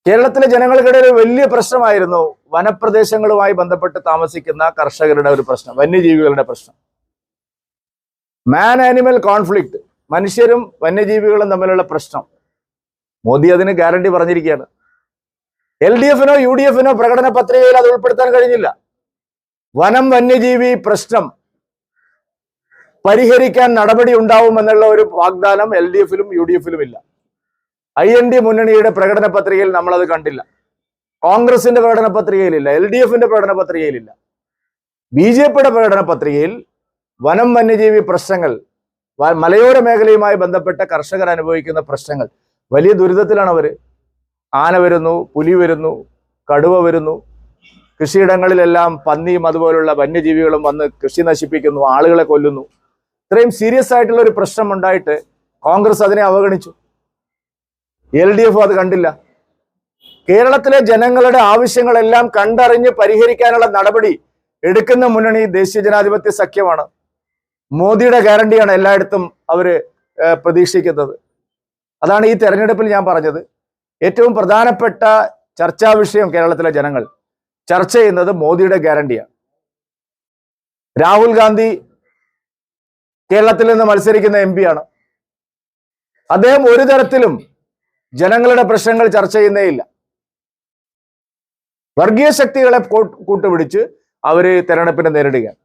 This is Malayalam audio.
കേരളത്തിലെ ജനങ്ങൾക്കിടയിൽ ഒരു വലിയ പ്രശ്നമായിരുന്നു വനപ്രദേശങ്ങളുമായി ബന്ധപ്പെട്ട് താമസിക്കുന്ന കർഷകരുടെ ഒരു പ്രശ്നം, വന്യജീവികളുടെ പ്രശ്നം. മാൻ ആനിമൽ കോൺഫ്ലിക്റ്റ്, മനുഷ്യരും വന്യജീവികളും തമ്മിലുള്ള പ്രശ്നം. മോദി അതിന് ഗ്യാരണ്ടി പറഞ്ഞിരിക്കുകയാണ്. LDF-നോ UDF-നോ പ്രകടന പത്രികയിൽ അത് ഉൾപ്പെടുത്താൻ കഴിഞ്ഞില്ല. വനം വന്യജീവി പ്രശ്നം പരിഹരിക്കാൻ നടപടി ഉണ്ടാവുമെന്നുള്ള ഒരു വാഗ്ദാനം LDF-ലും UDF-ലും ഇല്ല. IND മുന്നണിയുടെ പ്രകടന പത്രികയിൽ നമ്മളത് കണ്ടില്ല. കോൺഗ്രസിന്റെ പ്രകടന പത്രികയിലില്ല, LDF-ന്റെ പ്രകടന പത്രികയിലില്ല. BJP-യുടെ പ്രകടന പത്രികയിൽ വനം വന്യജീവി പ്രശ്നങ്ങൾ, മലയോര മേഖലയുമായി ബന്ധപ്പെട്ട കർഷകർ അനുഭവിക്കുന്ന പ്രശ്നങ്ങൾ, വലിയ ദുരിതത്തിലാണ് അവർ. ആന വരുന്നു, പുലി വരുന്നു, കടുവ വരുന്നു, കൃഷിയിടങ്ങളിലെല്ലാം പന്നിയും അതുപോലുള്ള വന്യജീവികളും വന്ന് കൃഷി നശിപ്പിക്കുന്നു, ആളുകളെ കൊല്ലുന്നു. ഇത്രയും സീരിയസ് ആയിട്ടുള്ള ഒരു പ്രശ്നം ഉണ്ടായിട്ട് കോൺഗ്രസ് അതിനെ അവഗണിച്ചു. LDF അത് കണ്ടില്ല. കേരളത്തിലെ ജനങ്ങളുടെ ആവശ്യങ്ങളെല്ലാം കണ്ടറിഞ്ഞ് പരിഹരിക്കാനുള്ള നടപടി എടുക്കുന്ന മുന്നണി ദേശീയ ജനാധിപത്യ സഖ്യമാണ്. മോദിയുടെ ഗ്യാരണ്ടിയാണ് എല്ലായിടത്തും അവര് പ്രതീക്ഷിക്കുന്നത്. അതാണ് ഈ തെരഞ്ഞെടുപ്പിൽ ഞാൻ പറഞ്ഞത്. ഏറ്റവും പ്രധാനപ്പെട്ട ചർച്ചാ വിഷയം കേരളത്തിലെ ജനങ്ങൾ ചർച്ച ചെയ്യുന്നത് മോദിയുടെ ഗ്യാരണ്ടിയാണ്. രാഹുൽ ഗാന്ധി കേരളത്തിൽ നിന്ന് മത്സരിക്കുന്ന MP ആണ്. അദ്ദേഹം ഒരു തരത്തിലും ജനങ്ങളുടെ പ്രശ്നങ്ങൾ ചർച്ച ചെയ്യുന്നേയില്ല. വർഗീയ ശക്തികളെ കൂട്ടുപിടിച്ച് അവര് തെരഞ്ഞെടുപ്പിനെ നേരിടുകയാണ്.